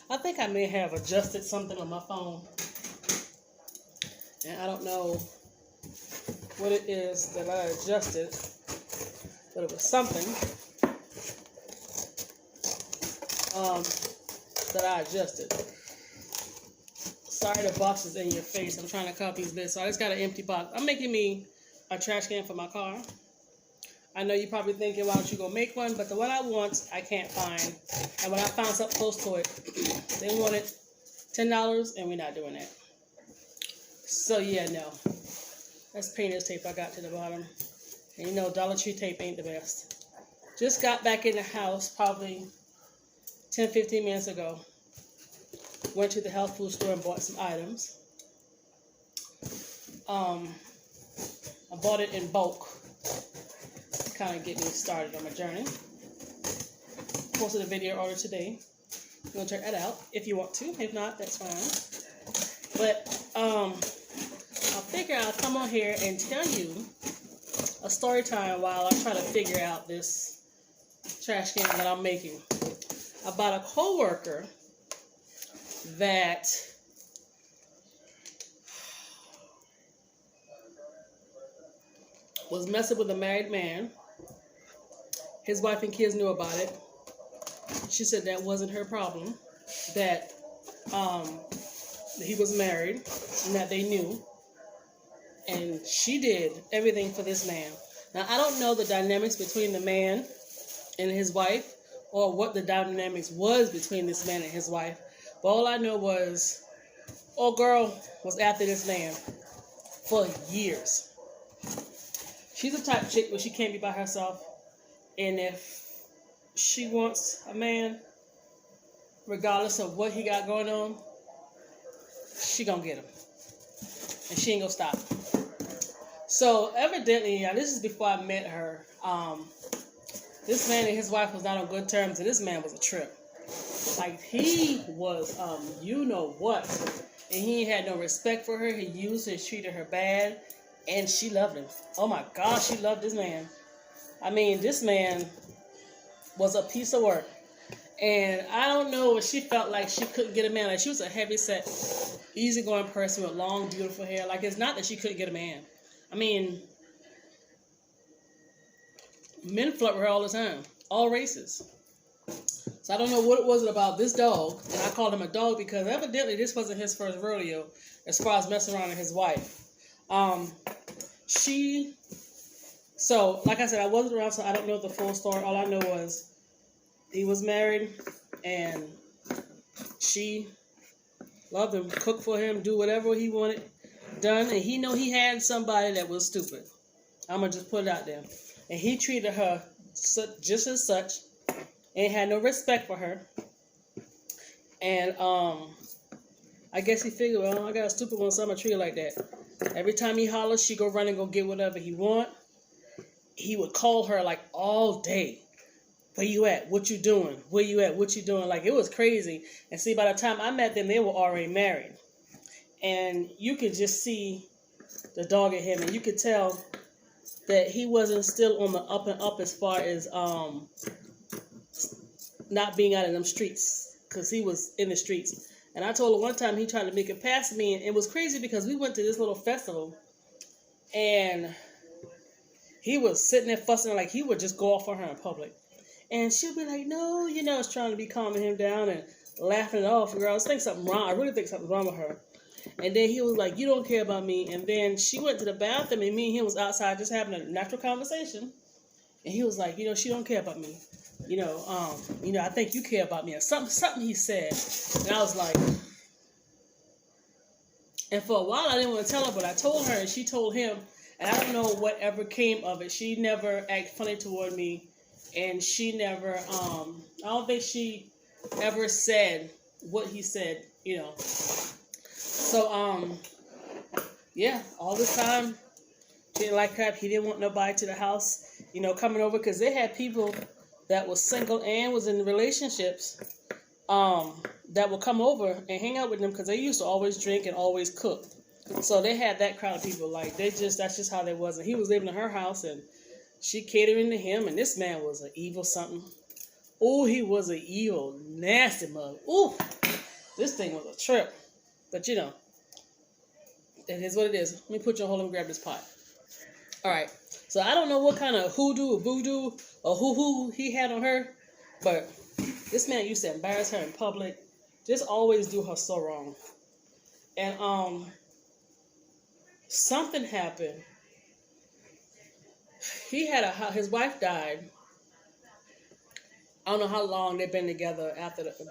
I think I may have adjusted something on my phone, and I don't know what it is that I adjusted, but it was something that I adjusted. Sorry, the box is in your face. I'm trying to copy this, so I just got an empty box. I'm making me a trash can for my car. I know you're probably thinking, why don't you go make one? But the one I want, I can't find. And when I found something close to it, they wanted $10, and we're not doing that. So yeah, no. That's painter's tape I got to the bottom. And you know, Dollar Tree tape ain't the best. Just got back in the house probably 10-15 minutes ago. Went to the health food store and bought some items. I bought it in bulk. Kind of get me started on my journey. Posted a video order today. You can check that out if you want to. If not, that's fine. But I figure I'll come on here and tell you a story time while I try to figure out this trash can that I'm making. About a coworker that was messing with a married man. His wife and kids knew about it. She said that wasn't her problem, that he was married and that they knew. And she did everything for this man. Now, I don't know the dynamics between the man and his wife, or what the dynamics was between this man and his wife. But all I know was, old girl was after this man for years. She's the type of chick where she can't be by herself. And if she wants a man, regardless of what he got going on, she gonna get him. And she ain't gonna stop. So evidently, this is before I met her, this man and his wife was not on good terms, and this man was a trip. Like, he was, you know what, and he had no respect for her. He used her, treated her bad, and she loved him. Oh my God, she loved this man. I mean, this man was a piece of work. And I don't know if she felt like she couldn't get a man. Like, she was a heavy-set, easygoing person with long, beautiful hair. Like, it's not that she couldn't get a man. I mean, men flirt with her all the time. All races. So I don't know what it was about this dog. And I called him a dog because evidently this wasn't his first rodeo as far as messing around with his wife. So, like I said, I wasn't around, so I don't know the full story. All I know was he was married, and she loved him, cooked for him, do whatever he wanted done, and he know he had somebody that was stupid. I'm going to just put it out there. And he treated her just as such, and had no respect for her. And I guess he figured, well, I got a stupid one, so I'm going to treat her like that. Every time he hollers, she go run and go get whatever he want. He would call her like all day. Where you at? What you doing? Where you at? What you doing? Like, it was crazy. And see, by the time I met them, they were already married. And you could just see the dog in him. And you could tell that he wasn't still on the up and up as far as not being out in them streets. Because he was in the streets. And I told her one time he tried to make it past me. And it was crazy because we went to this little festival. And he was sitting there fussing like he would just go off on her in public. And she'll be like, no, you know, it's trying to be calming him down and laughing it off. Girl, I think something wrong. I really think something's wrong with her. And then he was like, you don't care about me. And then she went to the bathroom, and me and him was outside just having a natural conversation. And he was like, you know, she don't care about me. You know, I think you care about me. Or something he said. And I was like, and for a while I didn't want to tell her, but I told her, and she told him. And I don't know whatever came of it. She never acted funny toward me. And she never, I don't think she ever said what he said, you know. So, yeah, all this time, she didn't like crap. He didn't want nobody to the house, you know, coming over. Because they had people that was single and was in relationships that would come over and hang out with them because they used to always drink and always cook. So they had that crowd of people. Like, that's just how they was. And he was living in her house, and she catering to him, and this man was an evil something. Oh, he was an evil, nasty mug. Ooh, this thing was a trip. But you know, it is what it is. Let me put you on hold and grab this pot. All right. So I don't know what kind of hoodoo or voodoo or hoo-hoo he had on her, but this man used to embarrass her in public. Just always do her so wrong. And something happened. He had his wife died. I don't know how long they've been together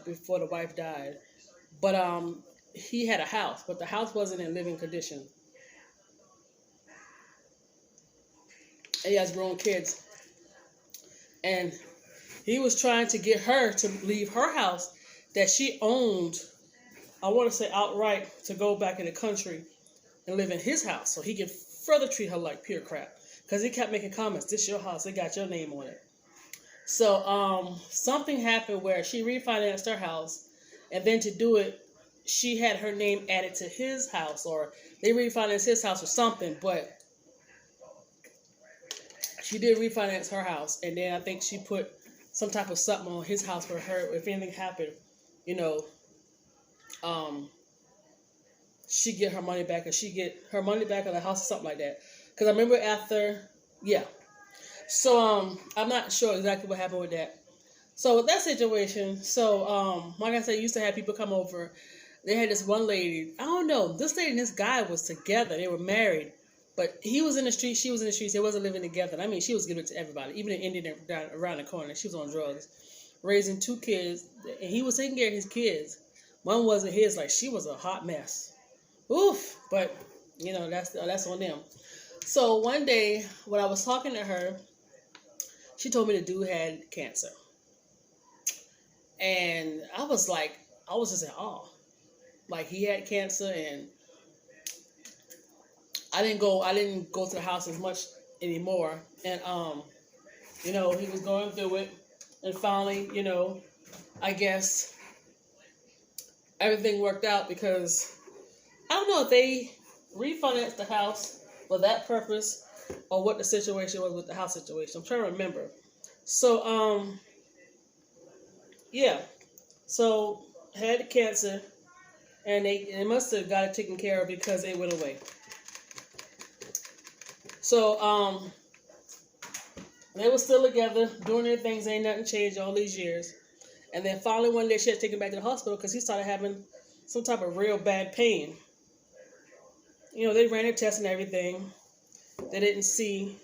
before the wife died, but he had a house, but the house wasn't in living condition. And he has grown kids, and he was trying to get her to leave her house that she owned, I want to say outright, to go back in the country and live in his house so he could further treat her like pure crap. Because he kept making comments, this your house, it got your name on it. So something happened where she refinanced her house, and then to do it, she had her name added to his house, or they refinanced his house or something, but she did refinance her house, and then I think she put some type of something on his house for her, if anything happened, you know, she get her money back, or she get her money back on the house or something like that. Because I remember after, yeah. So I'm not sure exactly what happened with that. So with that situation, so like I said, I used to have people come over. They had this one lady, I don't know, this lady and this guy was together. They were married, but he was in the street, she was in the streets. They wasn't living together. I mean, she was giving it to everybody, even in Indian down around the corner. She was on drugs, raising 2 kids, and he was taking care of his kids. One wasn't his, like she was a hot mess. Oof, but you know, that's on them. So one day when I was talking to her, she told me the dude had cancer. And I was just in awe. Like, he had cancer, and I didn't go to the house as much anymore. And you know, he was going through it, and finally, you know, I guess everything worked out, because I don't know if they refinanced the house for that purpose or what the situation was with the house situation. I'm trying to remember. So yeah, so had cancer, and they must have got it taken care of because it went away. So they were still together, doing their things. Ain't nothing changed all these years. And then finally one day she had to take him back to the hospital because he started having some type of real bad pain. You know, they ran their tests and everything. They didn't see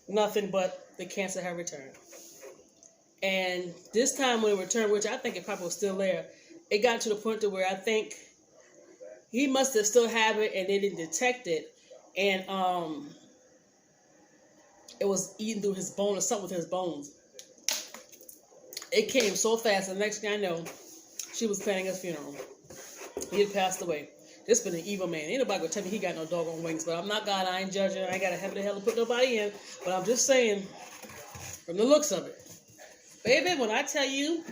nothing but the cancer had returned. And this time when it returned, which I think it probably was still there, it got to the point to where I think he must have still have it and they didn't detect it. And it was eating through his bone or something with his bones. It came so fast, and the next thing I know, she was planning his funeral. He had passed away. This been an evil man. Ain't nobody gonna tell me he got no doggone wings, but I'm not God, I ain't judging, I ain't got a heaven to hell to put nobody in, but I'm just saying, from the looks of it. Baby, when I tell you,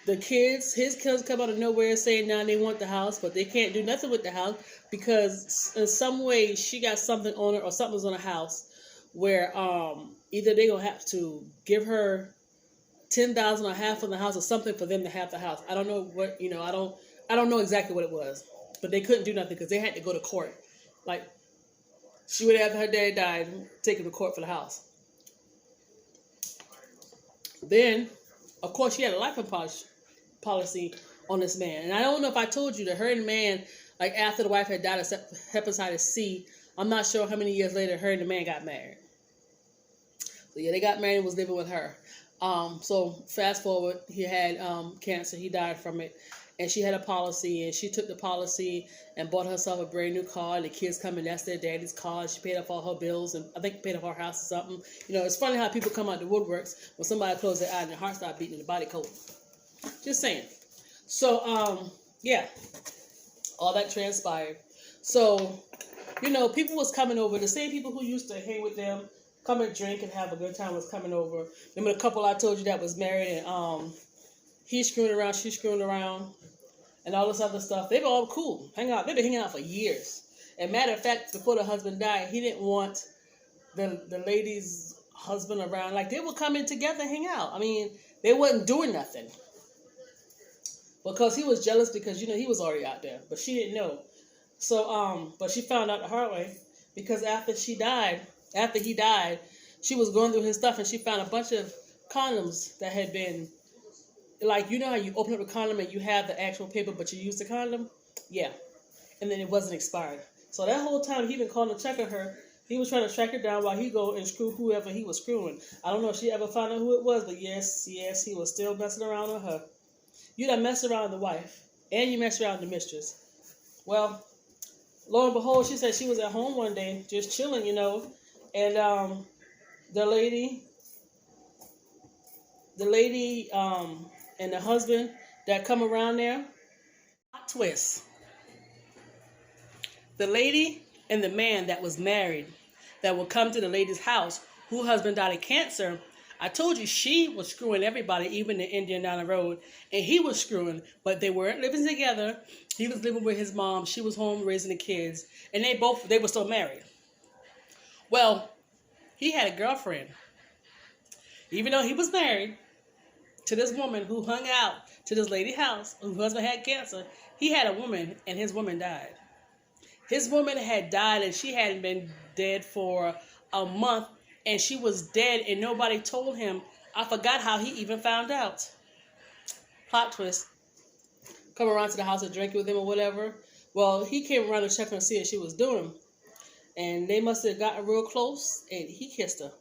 his kids come out of nowhere saying now they want the house, but they can't do nothing with the house because in some way she got something on it or something's on the house where either they gonna have to give her $10,000 or half of the house or something for them to have the house. I don't know what, you know, I don't know exactly what it was, but they couldn't do nothing because they had to go to court. Like, she would have, after her dad died, taken to court for the house. Then, of course, she had a life policy on this man. And I don't know if I told you that her and the man, like after the wife had died of hepatitis C, I'm not sure how many years later her and the man got married. So yeah, they got married and was living with her. So fast forward, he had cancer. He died from it. And she had a policy, and she took the policy and bought herself a brand new car. And the kids come in, that's their daddy's car. She paid off all her bills, and I think paid off her house or something. You know, it's funny how people come out the woodworks when somebody closes their eyes and their heart starts beating in the body cold. Just saying. So, yeah, all that transpired. So, you know, people was coming over. The same people who used to hang with them, come and drink and have a good time was coming over. Remember the couple I told you that was married, and he's screwing around, she's screwing around, and all this other stuff. They were all cool. They've been hanging out for years. And matter of fact, before the husband died, he didn't want the lady's husband around. Like, they would come in together and hang out. I mean, they wasn't doing nothing. Because he was jealous because, he was already out there. But she didn't know. So, but she found out the hard way. Because after he died, she was going through his stuff and she found a bunch of condoms that had been, like, you know how you open up a condom and you have the actual paper, but you use the condom? Yeah. And then it wasn't expired. So that whole time he been calling to check on her. He was trying to track her down while he go and screw whoever he was screwing. I don't know if she ever found out who it was, but yes, he was still messing around with her. You done mess around with the wife, and you mess around with the mistress. Well, lo and behold, she said she was at home one day, just chilling, and the lady, and the husband that come around there, plot twist. The lady and the man that was married, that would come to the lady's house, whose husband died of cancer. I told you she was screwing everybody, even the Indian down the road, and he was screwing, but they weren't living together. He was living with his mom. She was home raising the kids, and they were still married. Well, he had a girlfriend. Even though he was married to this woman who hung out to this lady's house, whose husband had cancer, he had a woman, and his woman died. His woman had died, and she hadn't been dead for a month, and she was dead, and nobody told him. I forgot how he even found out. Plot twist. Come around to the house and drink with him or whatever. Well, he came around to check and see what she was doing. And they must have gotten real close, and he kissed her.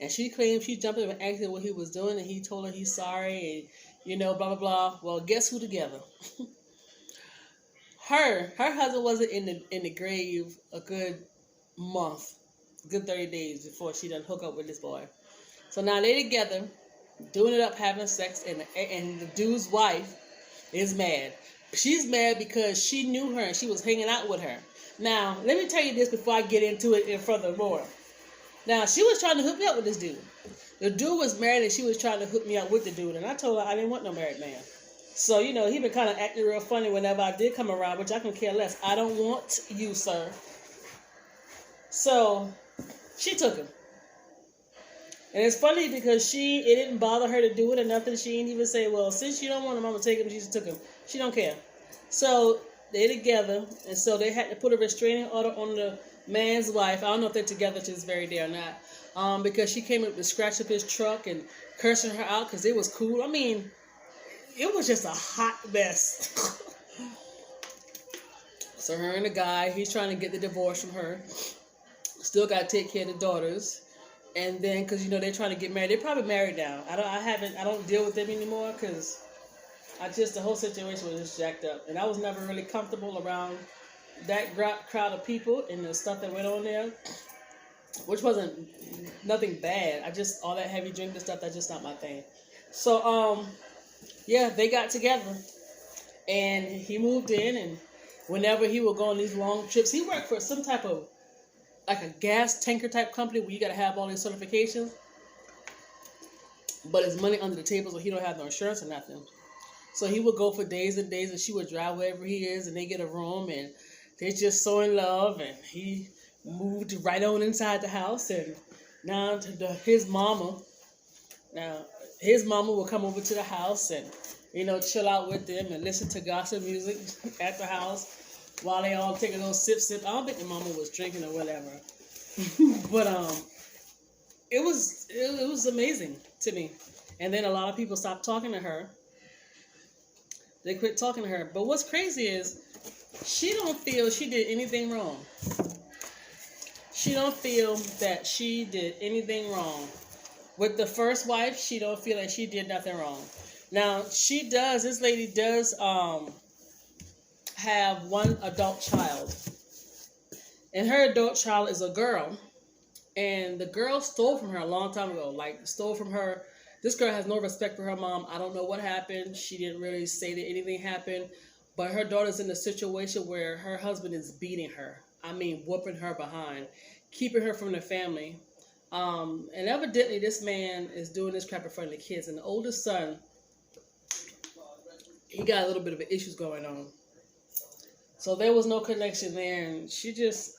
And she claimed she jumped up and asked him what he was doing, and he told her he's sorry, and, blah, blah, blah. Well, guess who together? Her husband wasn't in the grave a good month, good 30 days before she done hook up with this boy. So now they together, doing it up, having sex, and the dude's wife is mad. She's mad because she knew her and she was hanging out with her. Now, let me tell you this before I get into it in furthermore. Now, she was trying to hook me up with this dude. The dude was married and she was trying to hook me up with the dude. And I told her I didn't want no married man. So, he been kind of acting real funny whenever I did come around, which I can care less. I don't want you, sir. So, she took him. And it's funny because it didn't bother her to do it or nothing. She didn't even say, well, since you don't want him, I'm going to take him. She just took him. She don't care. So, they're together. And so, they had to put a restraining order on the man's wife. I don't know if they're together to this very day or not. Because she came up to scratch up his truck and cursing her out because it was cool. I mean, it was just a hot mess. So her and the guy, he's trying to get the divorce from her. Still got to take care of the daughters. And then, because, they're trying to get married. They're probably married now. I don't deal with them anymore because the whole situation was just jacked up. And I was never really comfortable around that crowd of people and the stuff that went on there, which wasn't nothing bad. All that heavy drinking stuff, that's just not my thing. So, yeah, they got together and he moved in, and whenever he would go on these long trips, he worked for some type of, like a gas tanker type company where you got to have all these certifications, but it's money under the table, so he don't have no insurance or nothing. So he would go for days and days, and she would drive wherever he is, and they get a room, and they're just so in love, and he moved right on inside the house, and now his mama will come over to the house and, chill out with them and listen to gospel music at the house while they all taking those sips. I don't think the mama was drinking or whatever. But it was amazing to me. And then a lot of people stopped talking to her. They quit talking to her. But what's crazy is she don't feel she did anything wrong. She don't feel that she did anything wrong. With the first wife, she don't feel like she did nothing wrong. Now, this lady does have one adult child. And her adult child is a girl. And the girl stole from her a long time ago. Stole from her. This girl has no respect for her mom. I don't know what happened. She didn't really say that anything happened. But her daughter's in a situation where her husband is beating her. I mean, whooping her behind. Keeping her from the family. And evidently this man is doing this crap in front of the kids. And the oldest son, he got a little bit of issues going on. So there was no connection there. And she just,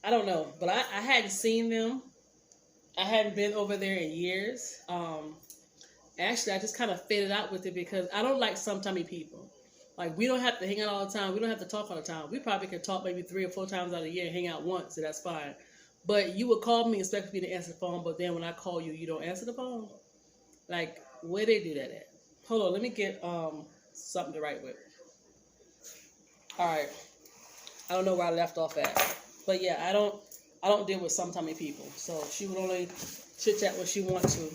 I don't know. But I hadn't seen them I hadn't been over there in years. Actually, I just kind of faded out with it because I don't like sometimey people. Like, we don't have to hang out all the time. We don't have to talk all the time. We probably could talk maybe 3 or 4 times out of the year and hang out once, so that's fine. But you would call me, expect me to answer the phone, but then when I call you, you don't answer the phone. Like, where they do that at? Hold on, let me get something to write with. All right, I don't know where I left off at, but yeah, I don't deal with sometimey people. So she would only chit chat when she wants to.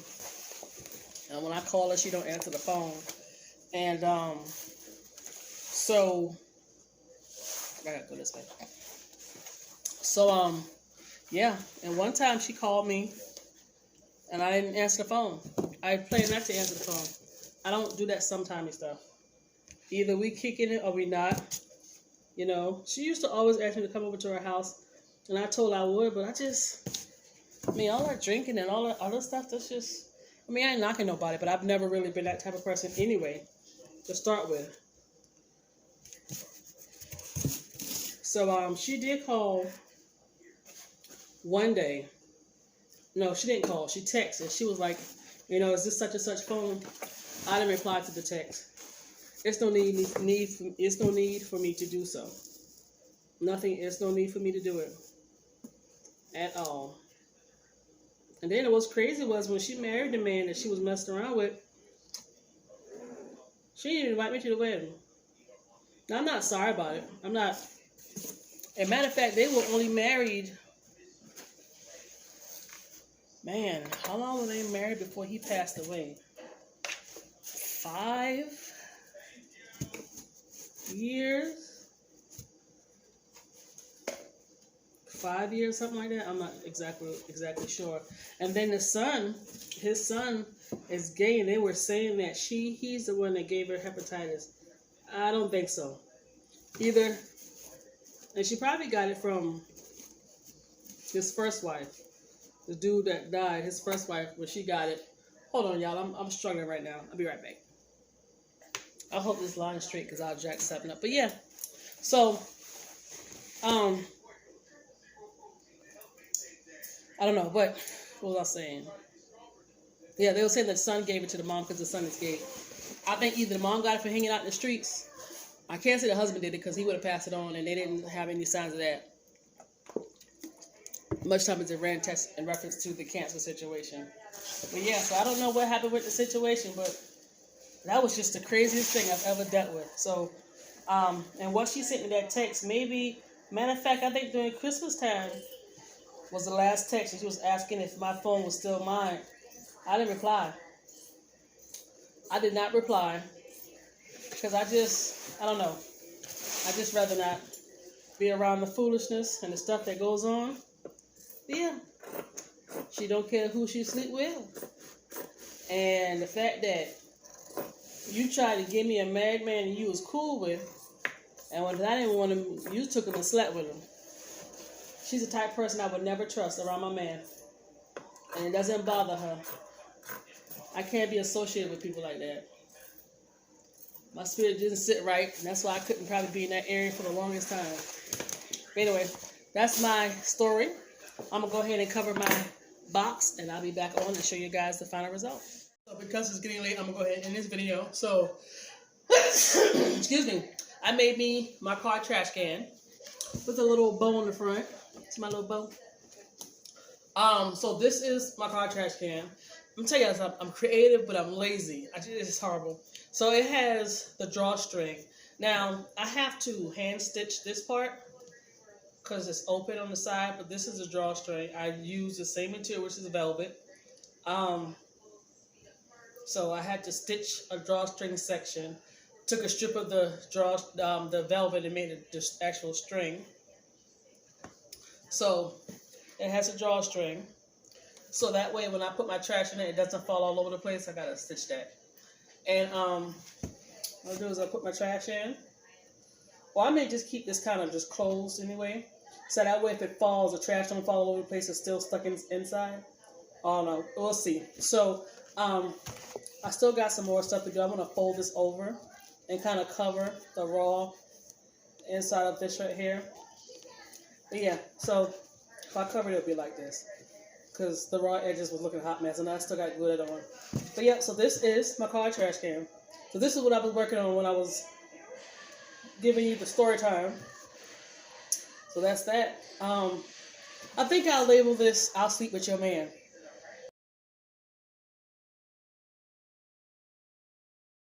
And when I call her, she don't answer the phone. And so I gotta go this way. So yeah. And one time she called me, and I didn't answer the phone. I plan not to answer the phone. I don't do that sometimey stuff. Either we kicking it or we not. You know, she used to always ask me to come over to her house, and I told her I would, but I mean, all that drinking and all that other stuff, that's just. I mean, I ain't knocking nobody, but I've never really been that type of person anyway, to start with. So, she did call one day. No, she didn't call. She texted. She was like, you know, is this such and such phone? I didn't reply to the text. It's no need for me to do so. Nothing. It's no need for me to do it at all. And then what's crazy was when she married the man that she was messing around with, she didn't even invite me to the wedding. Now, I'm not sorry about it. I'm not. As a matter of fact, they were only married. Man, how long were they married before he passed away? 5 years? 5 years, something like that. I'm not exactly sure. And then his son is gay, and they were saying that he's the one that gave her hepatitis. I don't think so. Either, and she probably got it from his first wife, the dude that died. His first wife, when she got it. Hold on, y'all. I'm struggling right now. I'll be right back. I hope this line is straight because I'll jack something up. But yeah, so I don't know, but what was I saying? Yeah, they were saying that the son gave it to the mom because the son is gay. I think either the mom got it for hanging out in the streets. I can't say the husband did it because he would have passed it on, and they didn't have any signs of that. Much time as it ran tests in reference to the cancer situation. But yeah, so I don't know what happened with the situation, but that was just the craziest thing I've ever dealt with. So, and what she sent me that text, maybe, matter of fact, I think during Christmas time was the last text, and she was asking if my phone was still mine. I didn't reply. I did not reply because I don't know. I just rather not be around the foolishness and the stuff that goes on. But yeah, she don't care who she sleep with. And the fact that you tried to give me a married man and you was cool with, and when I didn't want him, you took him and slept with him. She's the type of person I would never trust around my man. And it doesn't bother her. I can't be associated with people like that. My spirit didn't sit right, and that's why I couldn't probably be in that area for the longest time. But anyway, that's my story. I'm going to go ahead and cover my box, and I'll be back on and show you guys the final result. So because it's getting late, I'm going to go ahead and end this video. So, excuse me, I made me my car trash can with a little bow on the front. It's my little bow. So this is my car trash can. I'm telling you guys, I'm creative, but I'm lazy. It's horrible. So it has the drawstring. Now, I have to hand stitch this part because it's open on the side, but this is a drawstring. I use the same material, which is velvet. So I had to stitch a drawstring section. Took a strip of the velvet and made it the actual string. So it has a drawstring. So that way when I put my trash in it doesn't fall all over the place. I gotta stitch that. And what I'll do is I'll put my trash in. Well, I may just keep this kind of just closed anyway. So that way if it falls, the trash don't fall all over the place. It's still stuck inside. Oh no, we'll see. So I still got some more stuff to do. I'm gonna fold this over and kind of cover the raw inside of this right here. But yeah, so if I cover it, it'll be like this. because the raw edges was looking a hot mess, and I still got glued it on. But yeah, so this is my car trash can. So this is what I was working on when I was giving you the story time. So that's that. I think I'll label this "I'll Sleep with Your Man."